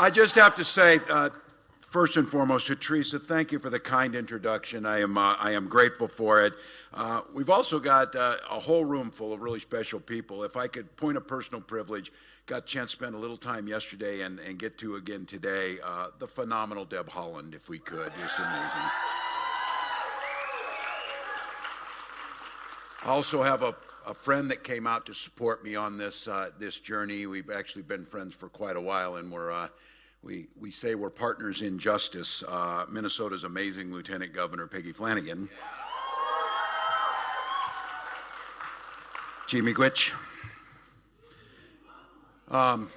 I just have to say, first and foremost, to Teresa, thank you for the kind introduction. I am grateful for it. We've also got a whole room full of really special people. If I could point a personal privilege, got a chance to spend a little time yesterday and get to again today, the phenomenal Deb Haaland, if we could. It's amazing. I also have a friend that came out to support me on this this journey. We've actually been friends for quite a while, and we say we're partners in justice. Minnesota's amazing Lieutenant Governor Peggy Flanagan. Gee, Miigwech. A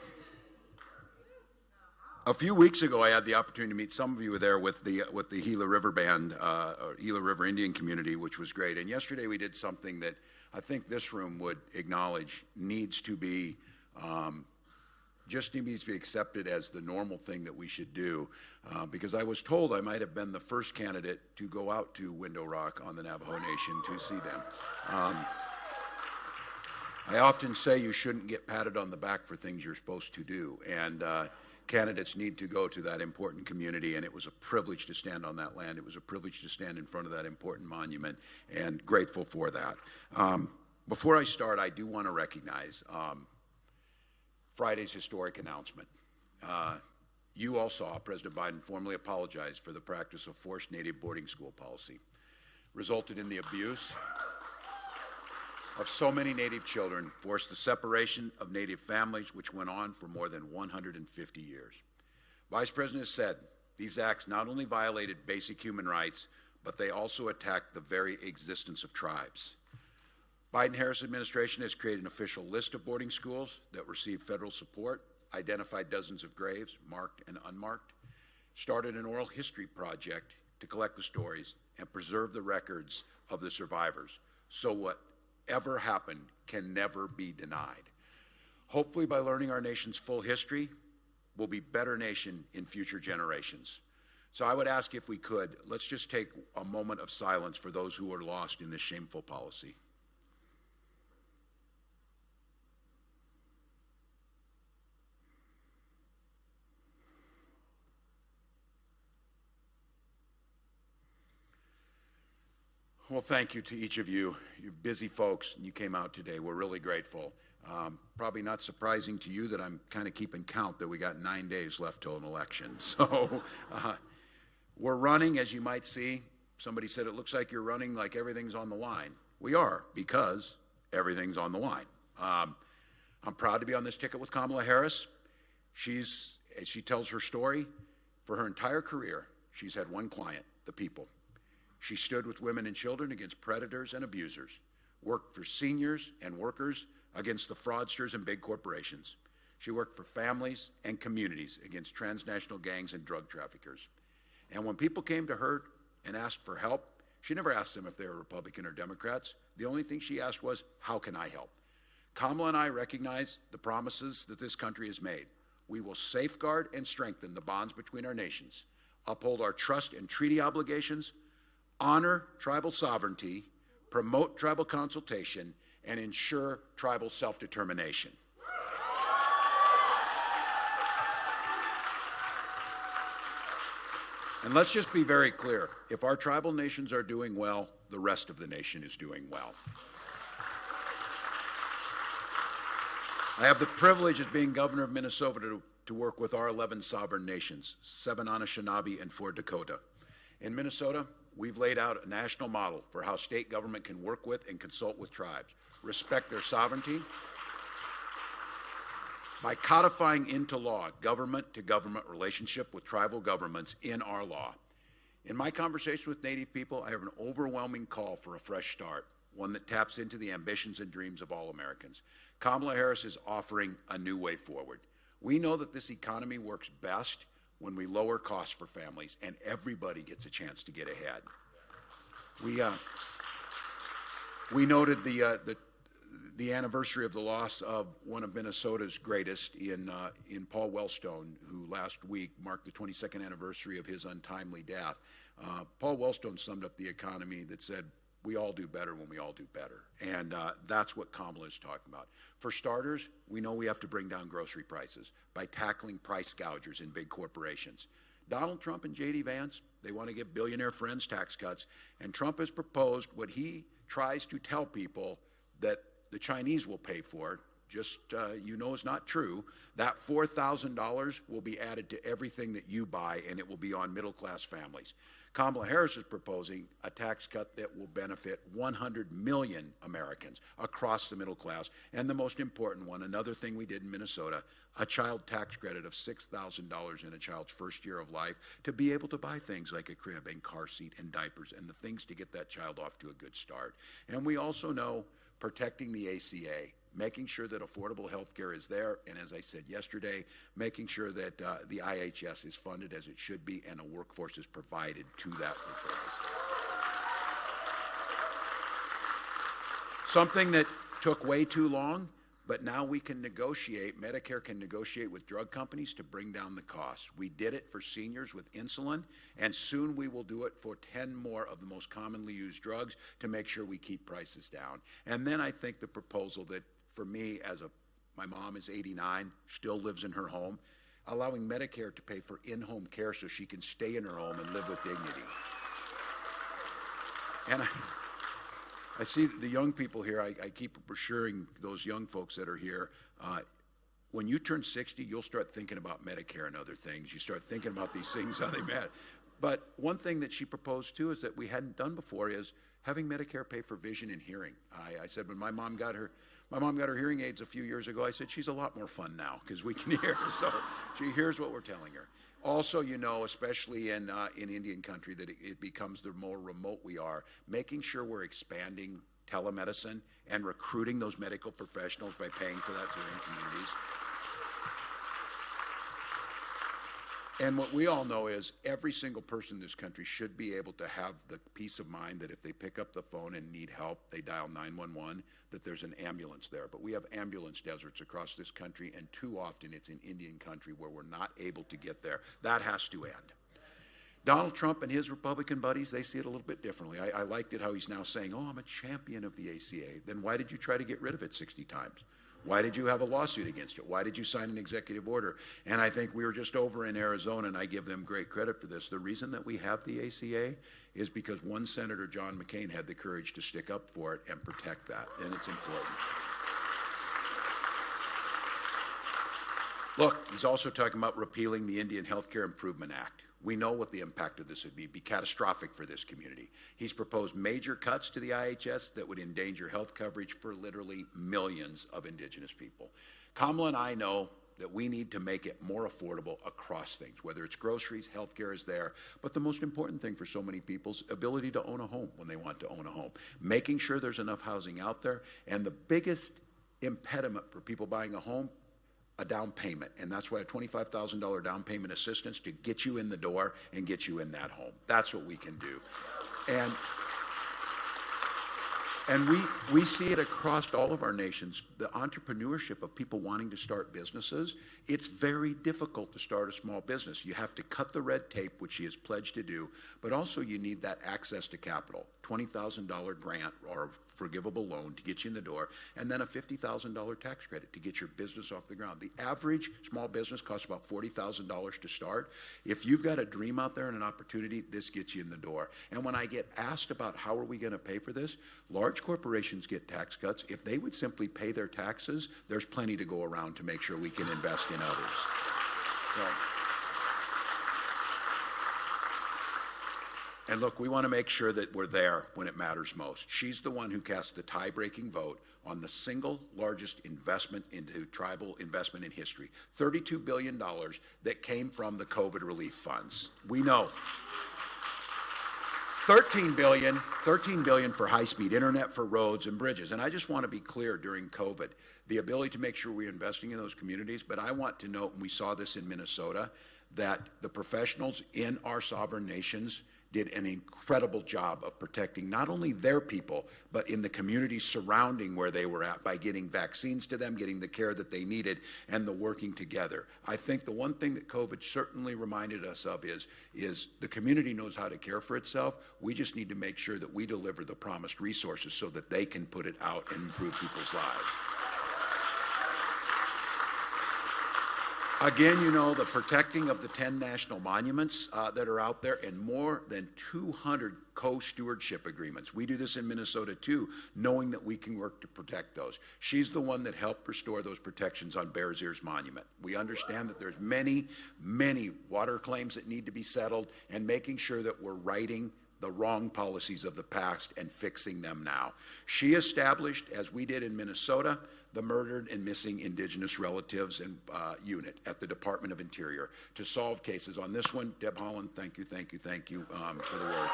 few weeks ago, I had the opportunity to meet some of you there with the Gila River Band, or Gila River Indian community, which was great. And yesterday we did something that I think this room would acknowledge needs to be just needs to be accepted as the normal thing that we should do, because I was told I might have been the first candidate to go out to Window Rock on the Navajo Nation to see them. I often say you shouldn't get patted on the back for things you're supposed to do, and candidates need to go to that important community, and it was a privilege to stand on that land. It was a privilege to stand in front of that important monument, and grateful for that. Before I start, I do want to recognize Friday's historic announcement. You all saw President Biden formally apologize for the practice of forced Native boarding school policy. Resulted in the abuse of so many Native children, forced the separation of Native families, which went on for more than 150 years. Vice President said these acts not only violated basic human rights, but they also attacked the very existence of tribes. Biden-Harris administration has created an official list of boarding schools that receive federal support, identified dozens of graves, marked and unmarked, started an oral history project to collect the stories and preserve the records of the survivors, so whatever happened can never be denied. Hopefully, by learning our nation's full history, we'll be a better nation in future generations. So I would ask, if we could, let's just take a moment of silence for those who are lost in this shameful policy. Well, thank you to each of you. You're busy folks, and you came out today. We're really grateful. Probably not surprising to you that I'm kind of keeping count that we got 9 days left till an election. So we're running, as you might see. Somebody said it looks like you're running like everything's on the line. We are, because everything's on the line. I'm proud to be on this ticket with Kamala Harris. As she tells her story, for her entire career, she's had one client, the people. She stood with women and children against predators and abusers, worked for seniors and workers against the fraudsters and big corporations. She worked for families and communities against transnational gangs and drug traffickers. And when people came to her and asked for help, she never asked them if they were Republican or Democrats. The only thing she asked was, how can I help? Kamala and I recognize the promises that this country has made. We will safeguard and strengthen the bonds between our nations, uphold our trust and treaty obligations, honor tribal sovereignty, promote tribal consultation, and ensure tribal self-determination. And let's just be very clear. If our tribal nations are doing well, the rest of the nation is doing well. I have the privilege of being governor of Minnesota to work with our 11 sovereign nations, 7 Anishinaabe and 4 Dakota. In Minnesota, we've laid out a national model for how state government can work with and consult with tribes, respect their sovereignty, by codifying into law government-to-government relationship with tribal governments in our law. In my conversation with Native people, I have an overwhelming call for a fresh start, one that taps into the ambitions and dreams of all Americans. Kamala Harris is offering a new way forward. We know that this economy works best when we lower costs for families and everybody gets a chance to get ahead. We noted the anniversary of the loss of one of Minnesota's greatest in Paul Wellstone, who last week marked the 22nd anniversary of his untimely death. Paul Wellstone summed up the economy that said, we all do better when we all do better. And that's what Kamala is talking about. For starters, we know we have to bring down grocery prices by tackling price gougers in big corporations. Donald Trump and J.D. Vance, they want to give billionaire friends tax cuts, and Trump has proposed what he tries to tell people that the Chinese will pay for, just is not true. That $4,000 will be added to everything that you buy, and it will be on middle-class families. Kamala Harris is proposing a tax cut that will benefit 100 million Americans across the middle class. And the most important one, another thing we did in Minnesota, a child tax credit of $6,000 in a child's first year of life to be able to buy things like a crib and car seat and diapers and the things to get that child off to a good start. And we also know protecting the ACA, making sure that affordable health care is there, and as I said yesterday, making sure that the IHS is funded as it should be and a workforce is provided to that purpose. Something that took way too long, but now we can negotiate, Medicare can negotiate with drug companies to bring down the costs. We did it for seniors with insulin, and soon we will do it for 10 more of the most commonly used drugs to make sure we keep prices down. And then I think the proposal that for me, my mom is 89, still lives in her home, allowing Medicare to pay for in-home care so she can stay in her home and live with dignity. And I see the young people here, I keep assuring those young folks that are here, when you turn 60, you'll start thinking about Medicare and other things. You start thinking about these things, how they matter. But one thing that she proposed too is that we hadn't done before is having Medicare pay for vision and hearing. I said when my mom got her hearing aids a few years ago, I said, she's a lot more fun now because we can hear her. So she hears what we're telling her. Also, especially in Indian country, that it becomes the more remote we are, making sure we're expanding telemedicine and recruiting those medical professionals by paying for that through communities. And what we all know is every single person in this country should be able to have the peace of mind that if they pick up the phone and need help, they dial 911, that there's an ambulance there. But we have ambulance deserts across this country, and too often it's in Indian country where we're not able to get there. That has to end. Donald Trump and his Republican buddies, they see it a little bit differently. I liked it how he's now saying, oh, I'm a champion of the ACA. Then why did you try to get rid of it 60 times? Why did you have a lawsuit against it? Why did you sign an executive order? And I think we were just over in Arizona, and I give them great credit for this. The reason that we have the ACA is because one Senator, John McCain, had the courage to stick up for it and protect that, and it's important. Look, he's also talking about repealing the Indian Healthcare Improvement Act. We know what the impact of this would be catastrophic for this community. He's proposed major cuts to the IHS that would endanger health coverage for literally millions of indigenous people. Kamala and I know that we need to make it more affordable across things, whether it's groceries, healthcare is there, but the most important thing for so many people's ability to own a home when they want to own a home, making sure there's enough housing out there, and the biggest impediment for people buying a home, a down payment, and that's why a $25,000 down payment assistance to get you in the door and get you in that home. That's what we can do. And we see it across all of our nations, the entrepreneurship of people wanting to start businesses. It's very difficult to start a small business. You have to cut the red tape, which she has pledged to do, but also you need that access to capital, $20,000 grant or forgivable loan to get you in the door, and then a $50,000 tax credit to get your business off the ground. The average small business costs about $40,000 to start. If you've got a dream out there and an opportunity, this gets you in the door. And when I get asked about how are we going to pay for this, large corporations get tax cuts. If they would simply pay their taxes, there's plenty to go around to make sure we can invest in others. And look, we want to make sure that we're there when it matters most. She's the one who cast the tie-breaking vote on the single largest investment into tribal investment in history, $32 billion that came from the COVID relief funds. We know. $13 billion for high-speed internet, for roads and bridges. And I just want to be clear during COVID, the ability to make sure we're investing in those communities, but I want to note, and we saw this in Minnesota, that the professionals in our sovereign nations did an incredible job of protecting not only their people, but in the communities surrounding where they were at by getting vaccines to them, getting the care that they needed, and the working together. I think the one thing that COVID certainly reminded us of is the community knows how to care for itself. We just need to make sure that we deliver the promised resources so that they can put it out and improve people's lives. Again, you know, the protecting of the 10 national monuments that are out there and more than 200 co-stewardship agreements. We do this in Minnesota too, knowing that we can work to protect those. She's the one that helped restore those protections on Bears Ears Monument. We understand that there's many, many water claims that need to be settled, and making sure that we're righting the wrong policies of the past and fixing them now. She established, as we did in Minnesota, the Murdered and Missing Indigenous Relatives and unit at the Department of Interior to solve cases. On this one, Deb Holland, thank you for the work.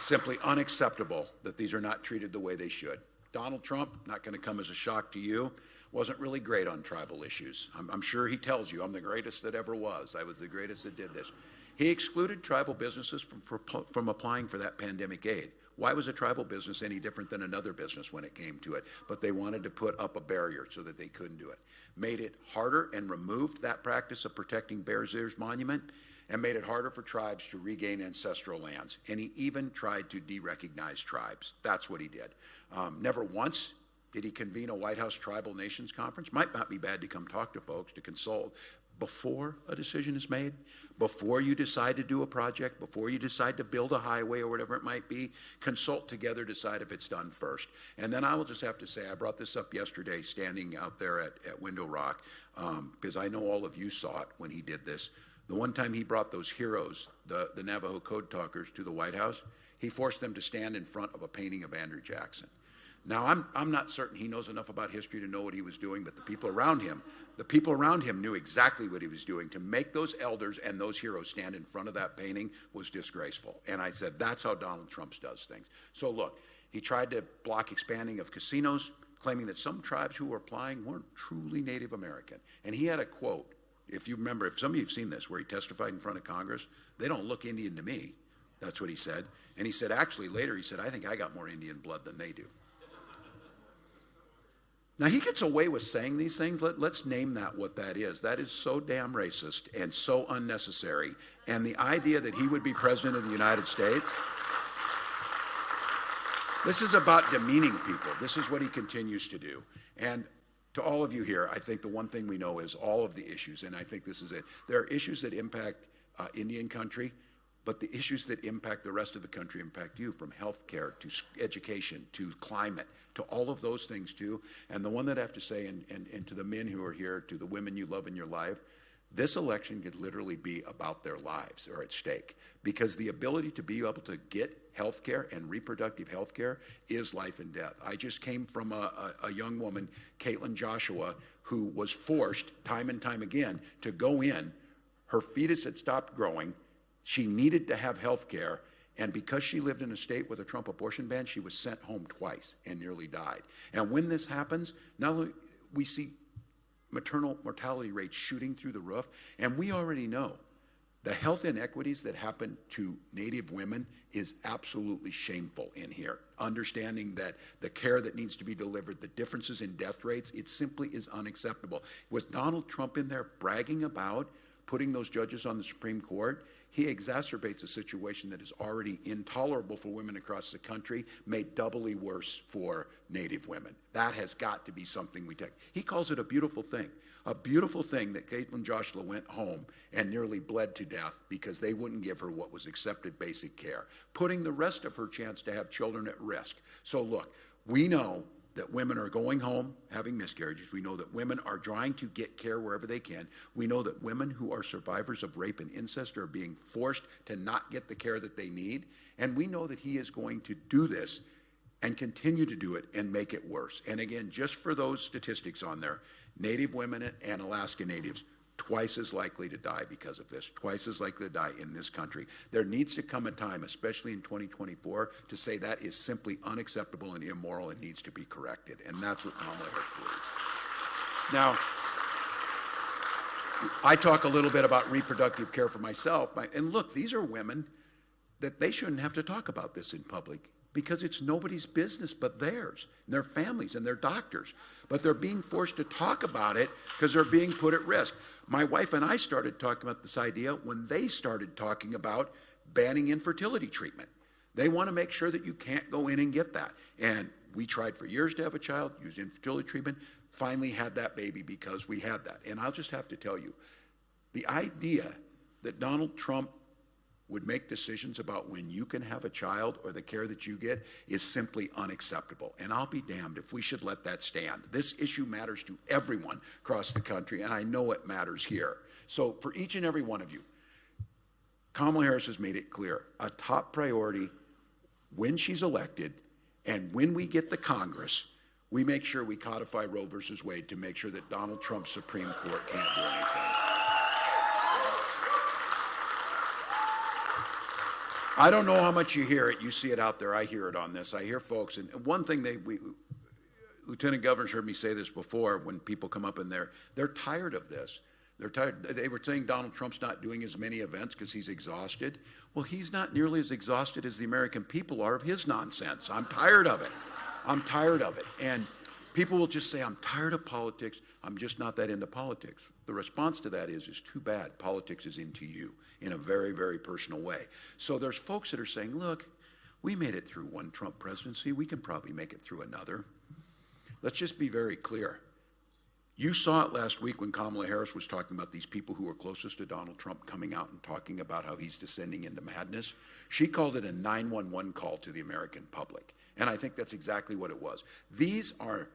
Simply unacceptable that these are not treated the way they should. Donald Trump, not going to come as a shock to you, wasn't really great on tribal issues. I'm sure he tells you, I'm the greatest that ever was. I was the greatest that did this. He excluded tribal businesses from applying for that pandemic aid. Why was a tribal business any different than another business when it came to it? But they wanted to put up a barrier so that they couldn't do it. Made it harder and removed that practice of protecting Bears Ears Monument, and made it harder for tribes to regain ancestral lands. And he even tried to de-recognize tribes. That's what he did. Never once did he convene a White House Tribal Nations Conference. Might not be bad to come talk to folks, to consult before a decision is made, before you decide to do a project, before you decide to build a highway or whatever it might be. Consult together, decide if it's done first. And then I will just have to say, I brought this up yesterday standing out there at Window Rock, because I know all of you saw it when he did this. The one time he brought those heroes, the Navajo Code Talkers, to the White House, he forced them to stand in front of a painting of Andrew Jackson. Now, I'm not certain he knows enough about history to know what he was doing, but the people around him knew exactly what he was doing. To make those elders and those heroes stand in front of that painting was disgraceful. And I said, that's how Donald Trump does things. So look, he tried to block expanding of casinos, claiming that some tribes who were applying weren't truly Native American. And he had a quote, if you remember, if some of you have seen this, where he testified in front of Congress, they don't look Indian to me. That's what he said. And he said, actually, later he said, I think I got more Indian blood than they do. Now, he gets away with saying these things. Let's name that what that is. That is so damn racist and so unnecessary. And the idea that he would be president of the United States, this is about demeaning people. This is what he continues to do. And to all of you here, I think the one thing we know is all of the issues, and I think this is it. There are issues that impact Indian country, but the issues that impact the rest of the country impact you, from health care to education to climate to all of those things too. And the one that I have to say, and to the men who are here, to the women you love in your life, this election could literally be about their lives are at stake, because the ability to be able to get health care and reproductive health care is life and death. I just came from a young woman, Caitlin Joshua, who was forced time and time again to go in. Her fetus had stopped growing. She needed to have health care. And because she lived in a state with a Trump abortion ban, she was sent home twice and nearly died. And when this happens, not only we see maternal mortality rates shooting through the roof, and we already know the health inequities that happen to Native women is absolutely shameful in here. Understanding that the care that needs to be delivered, the differences in death rates, it simply is unacceptable. With Donald Trump in there bragging about putting those judges on the Supreme Court, he exacerbates a situation that is already intolerable for women across the country, made doubly worse for Native women. That has got to be something we take. He calls it a beautiful thing that Caitlin Joshua went home and nearly bled to death because they wouldn't give her what was accepted basic care, putting the rest of her chance to have children at risk. So look, we know that women are going home having miscarriages. We know that women are trying to get care wherever they can. We know that women who are survivors of rape and incest are being forced to not get the care that they need. And we know that he is going to do this and continue to do it and make it worse. And again, just for those statistics on there, Native women and Alaska Natives, twice as likely to die because of this, twice as likely to die in this country. There needs to come a time, especially in 2024, to say that is simply unacceptable and immoral and needs to be corrected. And that's what Kamala Harris believes. Now, I talk a little bit about reproductive care for myself. And look, these are women that they shouldn't have to talk about this in public because it's nobody's business but theirs, and their families and their doctors. But they're being forced to talk about it because they're being put at risk. My wife and I started talking about this idea when they started talking about banning infertility treatment. They want to make sure that you can't go in and get that. And we tried for years to have a child, used infertility treatment, finally had that baby because we had that. And I'll just have to tell you, the idea that Donald Trump would make decisions about when you can have a child or the care that you get is simply unacceptable. And I'll be damned if we should let that stand. This issue matters to everyone across the country, and I know it matters here. So for each and every one of you, Kamala Harris has made it clear, a top priority when she's elected and when we get the Congress, we make sure we codify Roe versus Wade to make sure that Donald Trump's Supreme Court can't do anything. I don't know how much you hear it. You see it out there. I hear it on this. I hear folks, and one thing Lieutenant Governor's heard me say this before when people come up in there, they're tired of this. They're tired. They were saying Donald Trump's not doing as many events because he's exhausted. Well, he's not nearly as exhausted as the American people are of his nonsense. I'm tired of it. I'm tired of it. And people will just say, I'm tired of politics. I'm just not that into politics. The response to that is too bad. Politics is into you in a very, very personal way. So there's folks that are saying, look, we made it through one Trump presidency. We can probably make it through another. Let's just be very clear. You saw it last week when Kamala Harris was talking about these people who were closest to Donald Trump coming out and talking about how he's descending into madness. She called it a 911 call to the American public. And I think that's exactly what it was. These are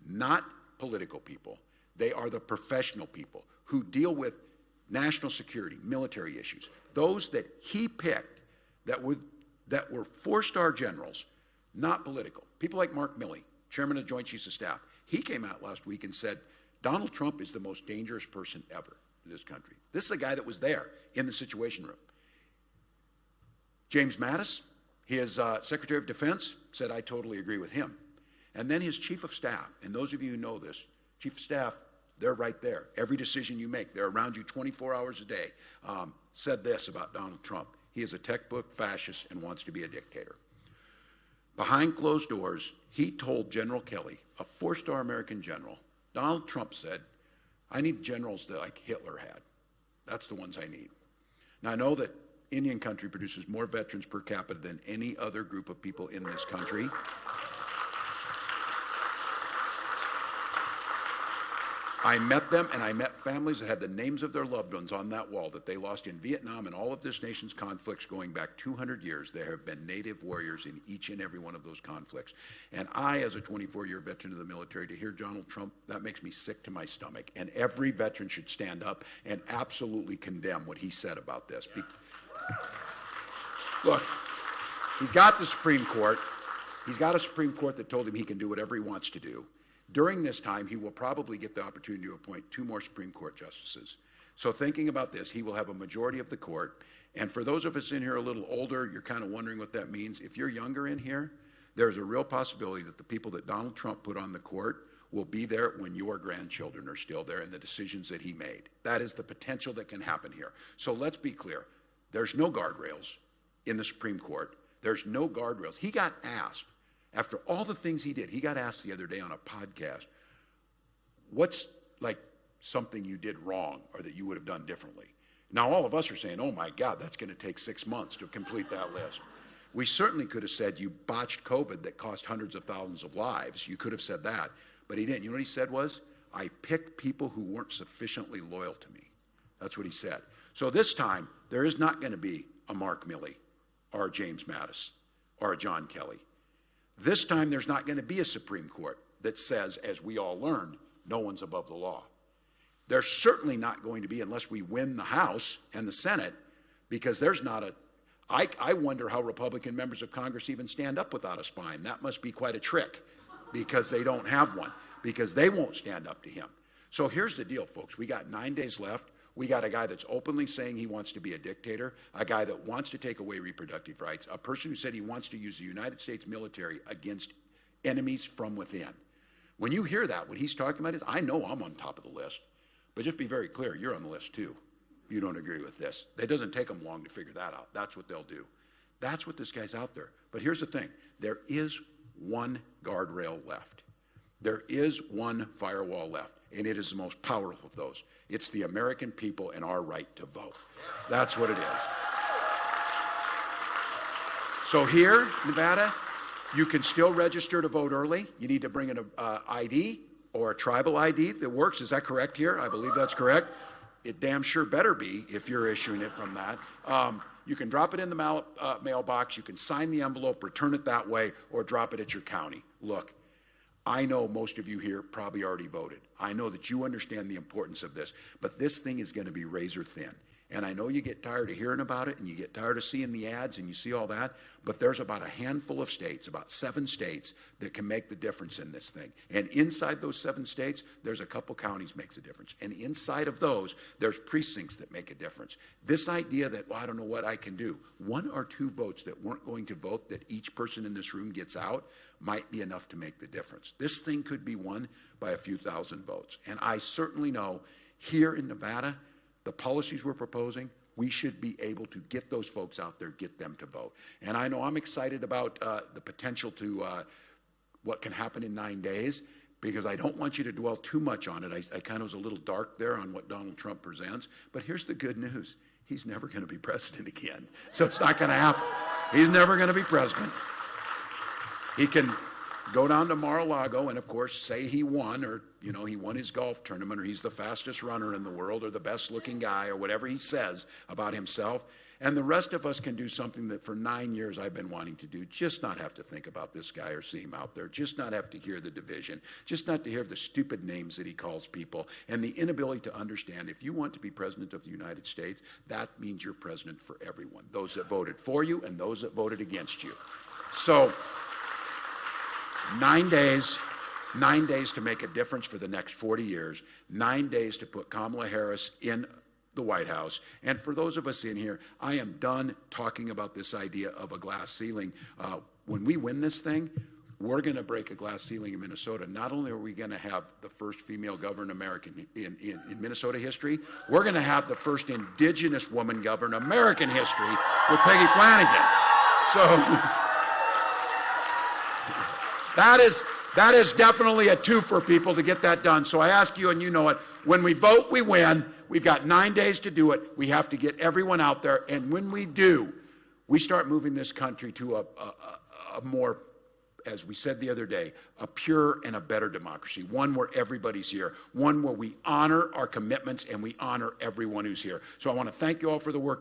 not political people. They are the professional people who deal with national security, military issues. Those that he picked that were 4-star generals, not political. People like Mark Milley, chairman of the Joint Chiefs of Staff. He came out last week and said, Donald Trump is the most dangerous person ever in this country. This is a guy that was there in the Situation Room. James Mattis, his Secretary of Defense, said, I totally agree with him. And then his Chief of Staff, and those of you who know this, Chief of Staff, they're right there. Every decision you make, they're around you 24 hours a day, said this about Donald Trump. He is a textbook fascist and wants to be a dictator. Behind closed doors, he told General Kelly, a 4-star American general, Donald Trump said, I need generals that like Hitler had. That's the ones I need. Now, I know that Indian country produces more veterans per capita than any other group of people in this country. I met them, and I met families that had the names of their loved ones on that wall that they lost in Vietnam and all of this nation's conflicts going back 200 years. There have been native warriors in each and every one of those conflicts. And I, as a 24-year veteran of the military, to hear Donald Trump, that makes me sick to my stomach. And every veteran should stand up and absolutely condemn what he said about this. Look, he's got the Supreme Court. He's got a Supreme Court that told him he can do whatever he wants to do. During this time, he will probably get the opportunity to appoint 2 more Supreme Court justices. So thinking about this, he will have a majority of the court. And for those of us in here a little older, you're kind of wondering what that means. If you're younger in here, there's a real possibility that the people that Donald Trump put on the court will be there when your grandchildren are still there and the decisions that he made. That is the potential that can happen here. So let's be clear. There's no guardrails in the Supreme Court. There's no guardrails. He got asked, after all the things he did, he got asked the other day on a podcast, what's like something you did wrong or that you would have done differently? Now, all of us are saying, oh my God, that's going to take 6 months to complete that list. We certainly could have said you botched COVID that cost hundreds of thousands of lives. You could have said that, but he didn't. You know what he said was, I picked people who weren't sufficiently loyal to me. That's what he said. So this time, there is not going to be a Mark Milley or a James Mattis or a John Kelly. This time, there's not going to be a Supreme Court that says, as we all learned, no one's above the law. There's certainly not going to be unless we win the House and the Senate, because there's not a, I wonder how Republican members of Congress even stand up without a spine. That must be quite a trick, because they don't have one, because they won't stand up to him. So here's the deal, folks. We got 9 days left. We got a guy that's openly saying he wants to be a dictator, a guy that wants to take away reproductive rights, a person who said he wants to use the United States military against enemies from within. When you hear that, what he's talking about is, I know I'm on top of the list, But just be very clear, you're on the list too. You don't agree with this. It doesn't take them long to figure that out. That's what they'll do. That's what this guy's out there. But here's the thing. There is one guardrail left. There is one firewall left, and it is the most powerful of those. It's the American people and our right to vote. That's what it is. So here, Nevada, you can still register to vote early. You need to bring an ID or a tribal ID that works. Is that correct here? I believe that's correct. It damn sure better be if you're issuing it from that. You can drop it in the mailbox. You can sign the envelope, return it that way, or drop it at your county. Look, I know most of you here probably already voted. I know that you understand the importance of this, but this thing is going to be razor thin. And I know you get tired of hearing about it and you get tired of seeing the ads and you see all that, but there's about a handful of states, about 7 states, that can make the difference in this thing. And inside those 7 states, there's a couple counties makes a difference. And inside of those, there's precincts that make a difference. This idea that, well, I don't know what I can do, 1 or 2 votes that weren't going to vote that each person in this room gets out might be enough to make the difference. This thing could be won by a few thousand votes. And I certainly know here in Nevada, the policies we're proposing, we should be able to get those folks out there, get them to vote. And I know I'm excited about the potential to what can happen in 9 days, because I don't want you to dwell too much on it. I kind of was a little dark there on what Donald Trump presents. But here's the good news. He's never going to be president again. So it's not going to happen. He's never going to be president. He can go down to Mar-a-Lago and, of course, say he won, or, you know, he won his golf tournament, or he's the fastest runner in the world, or the best looking guy, or whatever he says about himself. And the rest of us can do something that for 9 years I've been wanting to do, just not have to think about this guy or see him out there, just not have to hear the division, just not to hear the stupid names that he calls people, and the inability to understand if you want to be president of the United States, that means you're president for everyone, those that voted for you and those that voted against you. So 9 days to make a difference for the next 40 years, 9 days to put Kamala Harris in the White House. And for those of us in here, I am done talking about this idea of a glass ceiling. When we win this thing, we're going to break a glass ceiling in Minnesota. Not only are we going to have the first female governor in Minnesota history, we're going to have the first indigenous woman governor in American history with Peggy Flanagan. So that is definitely a two for people to get that done. So I ask you, and you know it, when we vote, we win. We've got 9 days to do it. We have to get everyone out there. And when we do, we start moving this country to a more, as we said the other day, a pure and a better democracy, one where everybody's here, one where we honor our commitments and we honor everyone who's here. So I want to thank you all for the work you're